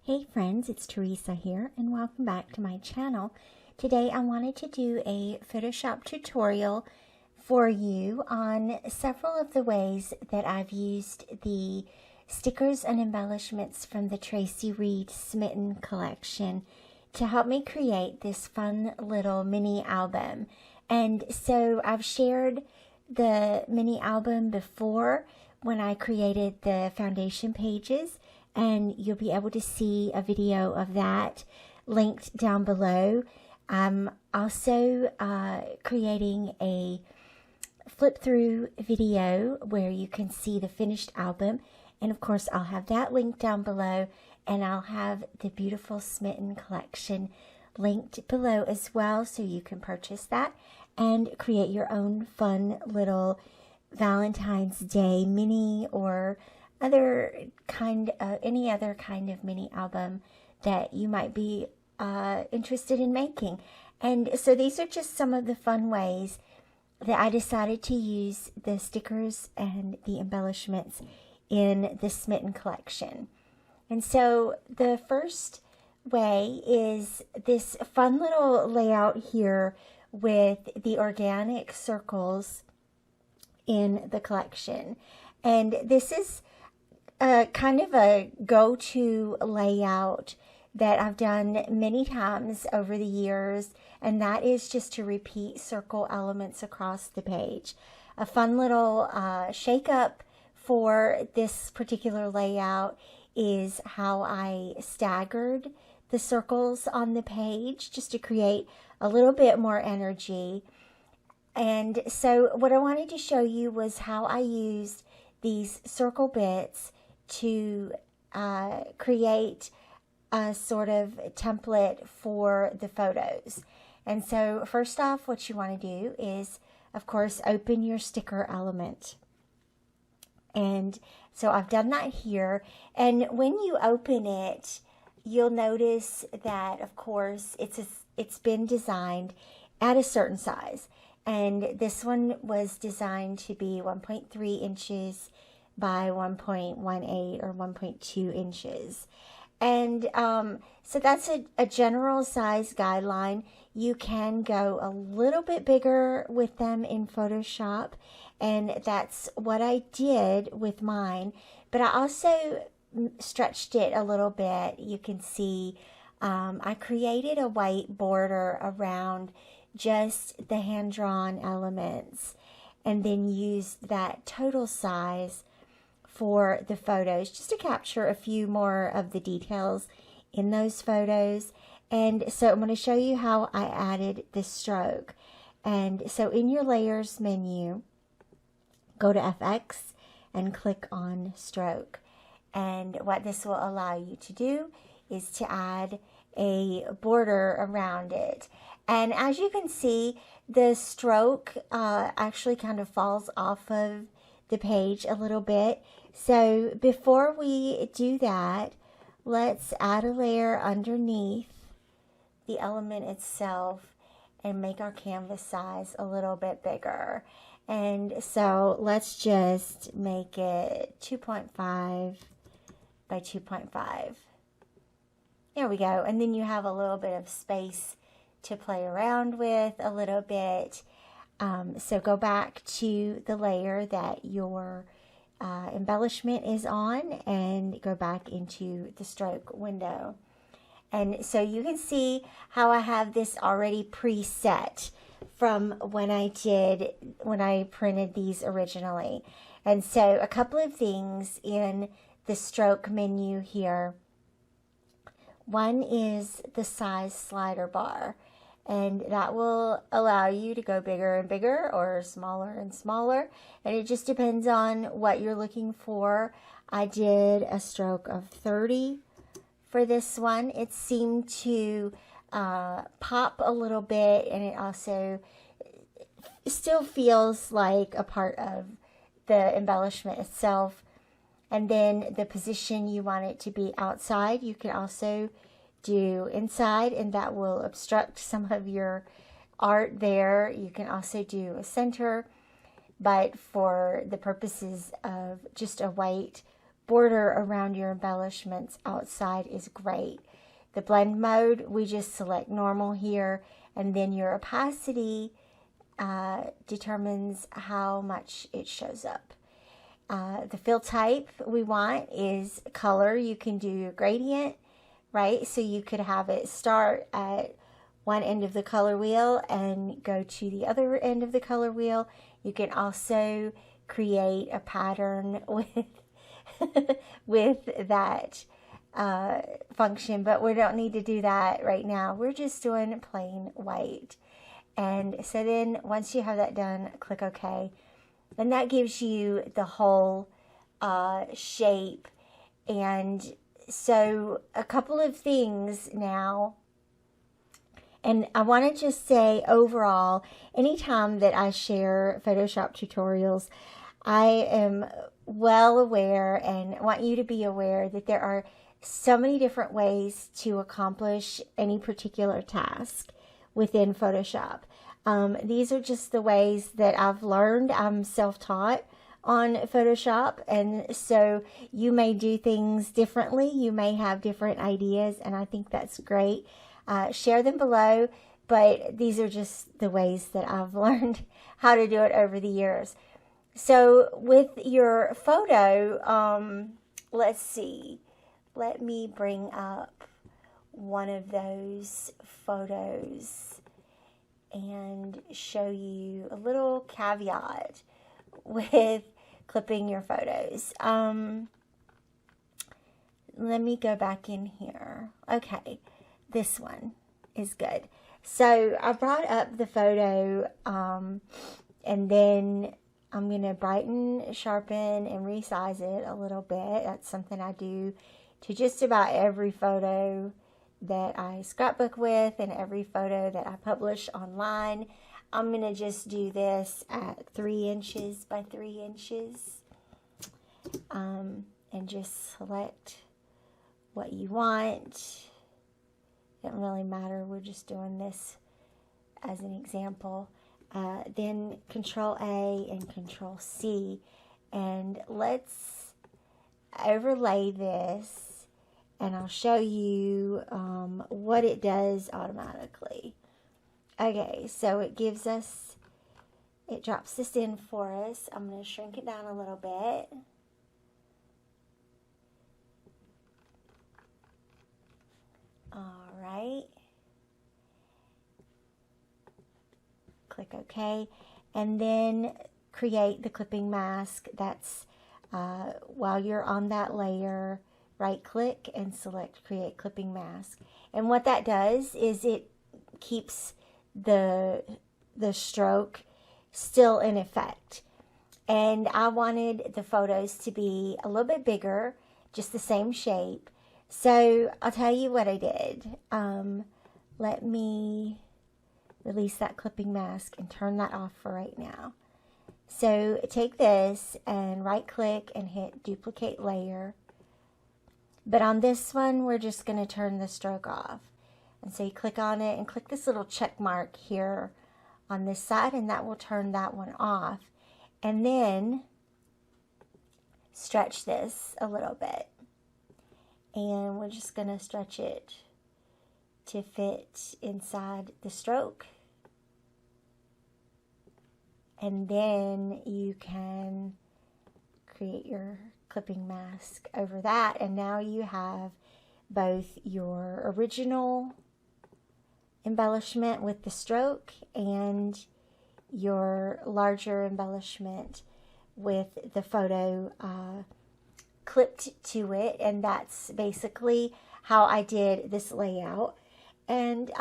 Hey friends, it's Theresa here and welcome back to my channel. Today I wanted to do a Photoshop tutorial for you on several of the ways that I've used the stickers and embellishments from the Traci Reed Smitten collection to help me create this fun little mini album. And so I've shared the mini album before when I created the foundation pages, and you'll be able to see a video of that linked down below. I'm also creating a flip through video where you can see the finished album, and of course I'll have that linked down below, and I'll have the beautiful Smitten collection linked below as well, so you can purchase that and create your own fun little Valentine's Day mini or any other kind of mini album that you might be interested in making. And so these are just some of the fun ways that I decided to use the stickers and the embellishments in the Smitten collection. And so the first way is this fun little layout here with the organic circles in the collection. And this is kind of a go-to layout that I've done many times over the years, and that is just to repeat circle elements across the page. A fun little shake-up for this particular layout is how I staggered the circles on the page just to create a little bit more energy. And so what I wanted to show you was how I used these circle bits to create a sort of template for the photos. And so first off, what you want to do is, of course, open your sticker element. And so I've done that here. And when you open it, you'll notice that, of course, it's been designed at a certain size. And this one was designed to be 1.3 inches by 1.18 or 1.2 inches. And so that's a general size guideline. You can go a little bit bigger with them in Photoshop, and that's what I did with mine. But I also stretched it a little bit. You can see I created a white border around just the hand-drawn elements, and then used that total size for the photos just to capture a few more of the details in those photos. And so I'm going to show you how I added this stroke. And so in your layers menu, go to FX and click on stroke. And what this will allow you to do is to add a border around it. And as you can see, the stroke actually kind of falls off of the page a little bit. So before we do that, let's add a layer underneath the element itself and make our canvas size a little bit bigger. And so let's just make it 2.5 by 2.5. There we go. And then you have a little bit of space to play around with a little bit. So go back to the layer that your embellishment is on and go back into the stroke window. And so you can see how I have this already preset from when I printed these originally. And so a couple of things in the stroke menu here. One is the size slider bar, and that will allow you to go bigger and bigger or smaller and smaller, and it just depends on what you're looking for. I did a stroke of 30 for this one. It seemed to pop a little bit, and it also still feels like a part of the embellishment itself. And then the position you want it to be outside, you can also do inside, and that will obstruct some of your art there. You can also do a center, but for the purposes of just a white border around your embellishments outside is great. The blend mode, we just select normal here, and then your opacity determines how much it shows up. The fill type we want is color. You can do gradient, right? So you could have it start at one end of the color wheel and go to the other end of the color wheel. You can also create a pattern with that function, but we don't need to do that right now. We're just doing plain white. And so then once you have that done, click OK. And that gives you the whole shape. And so a couple of things now. And I want to just say overall, anytime that I share Photoshop tutorials, I am well aware and want you to be aware that there are so many different ways to accomplish any particular task within Photoshop. These are just the ways that I've learned. I'm self-taught on Photoshop, and so you may do things differently. You may have different ideas, and I think that's great. Share them below, but these are just the ways that I've learned how to do it over the years. So with your photo, let's see. Let me bring up one of those photos and show you a little caveat with clipping your photos. Let me go back in here. Okay, this one is good. So I brought up the photo, and then I'm going to brighten, sharpen, and resize it a little bit. That's something I do to just about every photo that I scrapbook with and every photo that I publish online. I'm going to just do this at 3 inches by 3 inches, and just select what you want. Doesn't really matter. We're just doing this as an example. Then Control A and Control C, and let's overlay this, and I'll show you what it does automatically. Okay, so it gives us, it drops this in for us. I'm going to shrink it down a little bit. All right. Click OK, and then create the clipping mask. That's while you're on that layer, right click and select create clipping mask. And what that does is it keeps the stroke still in effect. And I wanted the photos to be a little bit bigger, just the same shape. So I'll tell you what I did. Let me release that clipping mask and turn that off for right now. So take this and right click and hit duplicate layer. But on this one, we're just going to turn the stroke off. And so you click on it and click this little check mark here on this side, and that will turn that one off. And then stretch this a little bit. And we're just going to stretch it to fit inside the stroke. And then you can create your clipping mask over that. And now you have both your original embellishment with the stroke and your larger embellishment with the photo clipped to it. And that's basically how I did this layout. And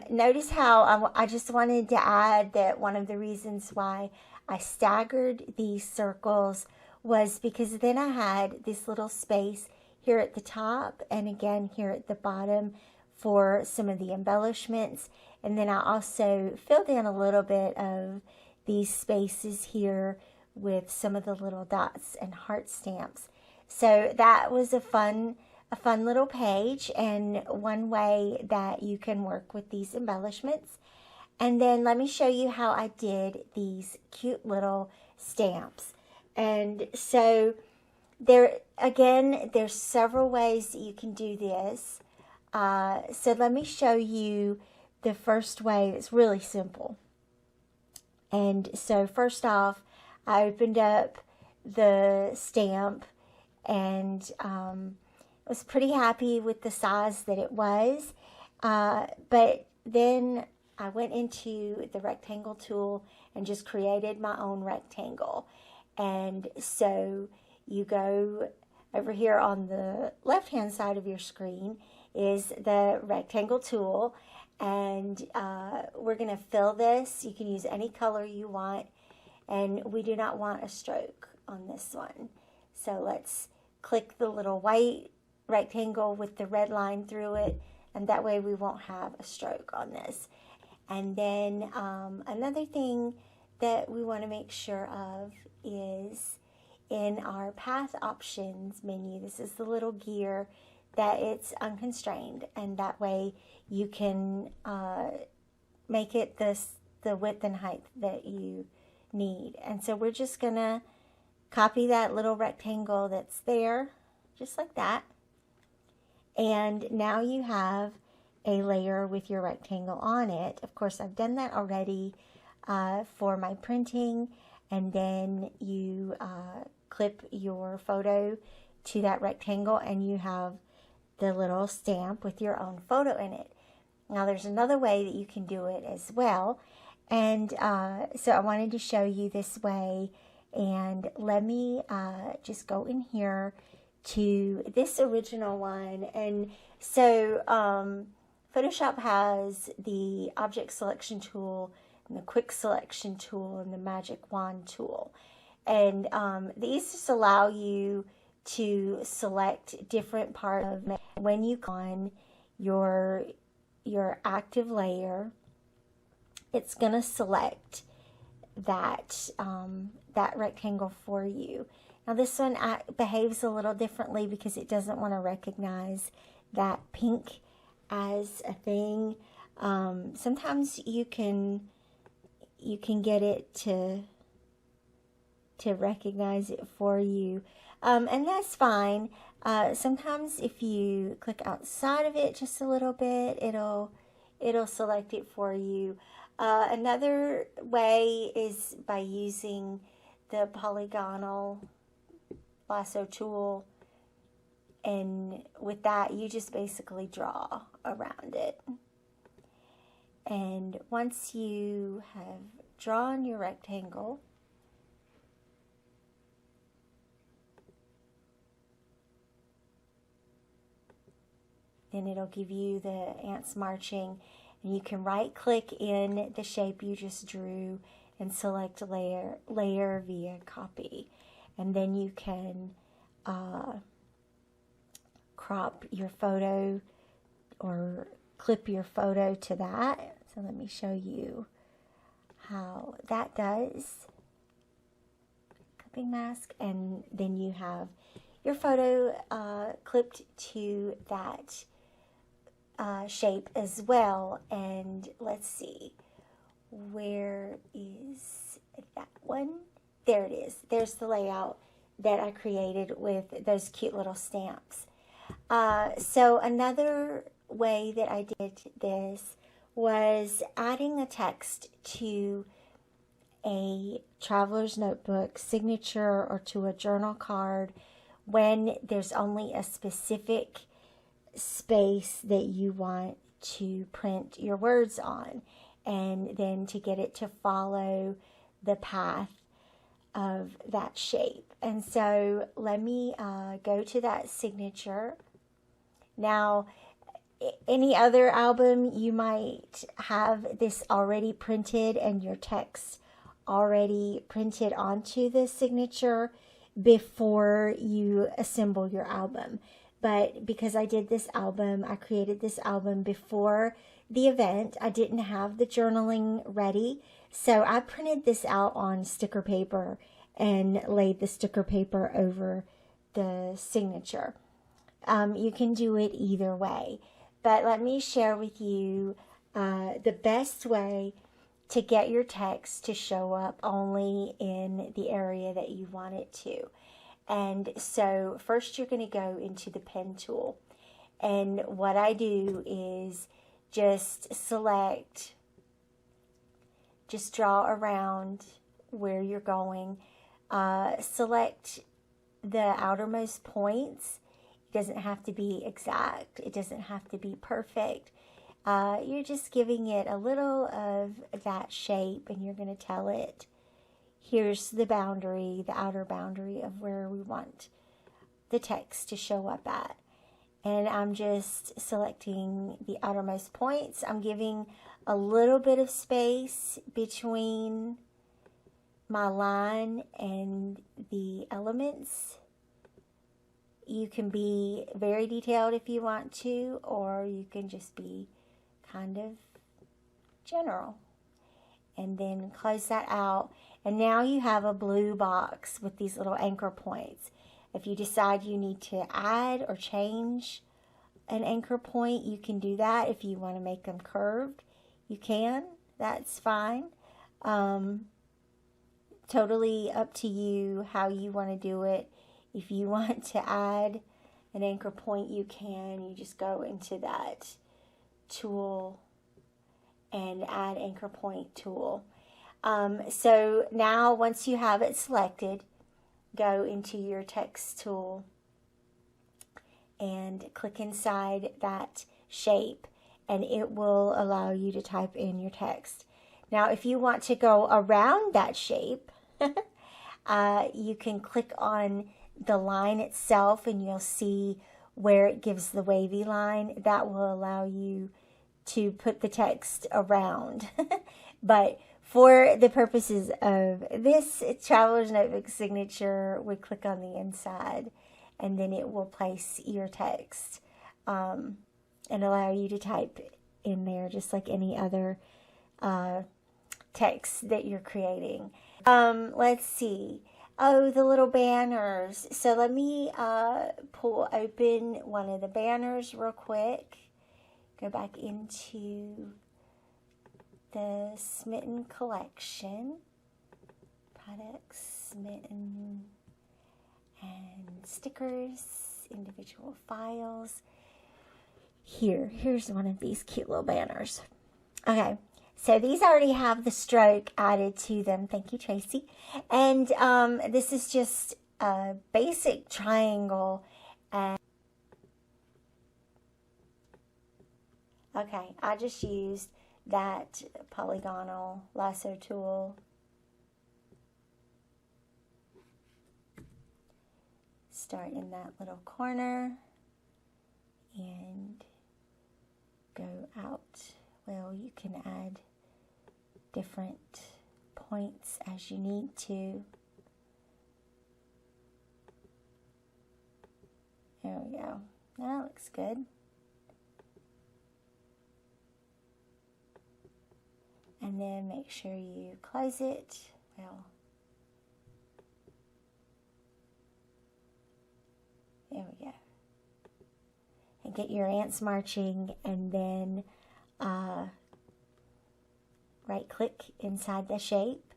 notice how I just wanted to add that one of the reasons why I staggered these circles was because then I had this little space here at the top and again here at the bottom for some of the embellishments. And then I also filled in a little bit of these spaces here with some of the little dots and heart stamps. So that was a fun little page, and one way that you can work with these embellishments. And then let me show you how I did these cute little stamps. And so there's several ways that you can do this. So let me show you the first way. It's really simple. And so first off, I opened up the stamp and was pretty happy with the size that it was. But then I went into the rectangle tool and just created my own rectangle. And so you go over here on the left-hand side of your screen is the rectangle tool. And we're going to fill this. You can use any color you want. And we do not want a stroke on this one. So let's click the little white rectangle with the red line through it. And that way we won't have a stroke on this. And then another thing that we want to make sure of is in our path options menu, this is the little gear, that it's unconstrained, and that way you can make it the width and height that you need. And so we're just gonna copy that little rectangle that's there, just like that. And now you have a layer with your rectangle on it. Of course, I've done that already for my printing, and then you clip your photo to that rectangle and you have the little stamp with your own photo in it. Now there's another way that you can do it as well, and so I wanted to show you this way. And let me just go in here to this original one. And so Photoshop has the object selection tool and the quick selection tool and the magic wand tool, and these just allow you to select different part of when you click on your active layer. It's going to select that that rectangle for you. Now this one behaves a little differently because it doesn't want to recognize that pink as a thing. Sometimes you can get it to recognize it for you. And that's fine. Sometimes if you click outside of it just a little bit, it'll select it for you. Another way is by using the polygonal lasso tool, and with that you just basically draw around it. And once you have drawn your rectangle, then it'll give you the ants marching, and you can right click in the shape you just drew and select layer via copy, and then you can crop your photo or clip your photo to that. So let me show you how that does. Clipping mask, and then you have your photo clipped to that shape as well. And let's see, where is that one? There it is. There's the layout that I created with those cute little stamps. So another way that I did this was adding a text to a traveler's notebook signature or to a journal card when there's only a specific space that you want to print your words on, and then to get it to follow the path of that shape. And so let me go to that signature. Now, any other album, you might have this already printed and your text already printed onto the signature before you assemble your album. But because I did this album, I created this album before the event, I didn't have the journaling ready. So I printed this out on sticker paper and laid the sticker paper over the signature. You can do it either way. But let me share with you the best way to get your text to show up only in the area that you want it to. And so first you're going to go into the pen tool. And what I do is just select, just draw around where you're going. Select the outermost points. It doesn't have to be exact. It doesn't have to be perfect. You're just giving it a little of that shape, and you're going to tell it, here's the boundary, the outer boundary of where we want the text to show up at. And I'm just selecting the outermost points. I'm giving a little bit of space between my line and the elements. You can be very detailed if you want to, or you can just be kind of general. And then close that out. And now you have a blue box with these little anchor points. If you decide you need to add or change an anchor point, you can do that. If you want to make them curved, you can. That's fine. Totally up to you how you want to do it. If you want to add an anchor point, you can. You just go into that tool and add anchor point tool. So now once you have it selected, go into your text tool and click inside that shape, and it will allow you to type in your text. Now if you want to go around that shape, you can click on the line itself and you'll see where it gives the wavy line. That will allow you to put the text around. But for the purposes of this Traveler's Notebook signature, we click on the inside and then it will place your text and allow you to type in there just like any other text that you're creating. Let's see. Oh, the little banners. So let me pull open one of the banners real quick. Go back into the Smitten collection. Products, Smitten, and stickers, individual files. Here's one of these cute little banners. Okay. So these already have the stroke added to them. Thank you, Tracy. And this is just a basic triangle. And okay, I just used that polygonal lasso tool. Start in that little corner and go out. Well, you can add different points as you need to. There we go. That looks good. And then make sure you close it. Well, there we go. And get your ants marching, and then right click inside the shape,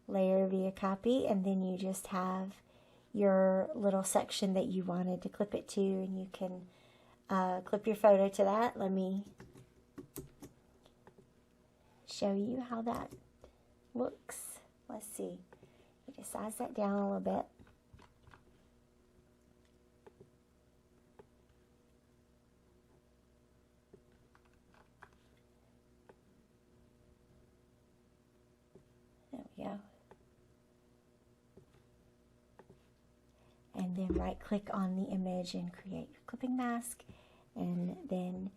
layer via copy, and then you just have your little section that you wanted to clip it to, and you can clip your photo to that. Let me show you how that looks. Let's see. You just size that down a little bit. There we go. And then right click on the image and create your clipping mask, and then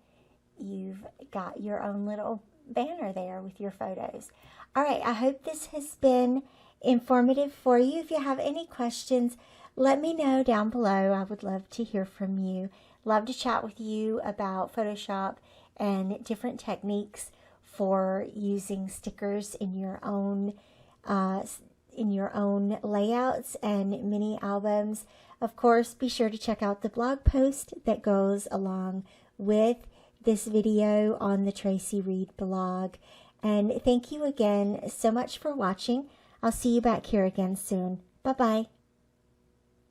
you've got your own little banner there with your photos. All right, I hope this has been informative for you. If you have any questions, let me know down below. I would love to hear from you. Love to chat with you about Photoshop and different techniques for using stickers in your own layouts and mini albums. Of course, be sure to check out the blog post that goes along with this video on the Traci Reed blog. And thank you again so much for watching. I'll see you back here again soon. Bye-bye.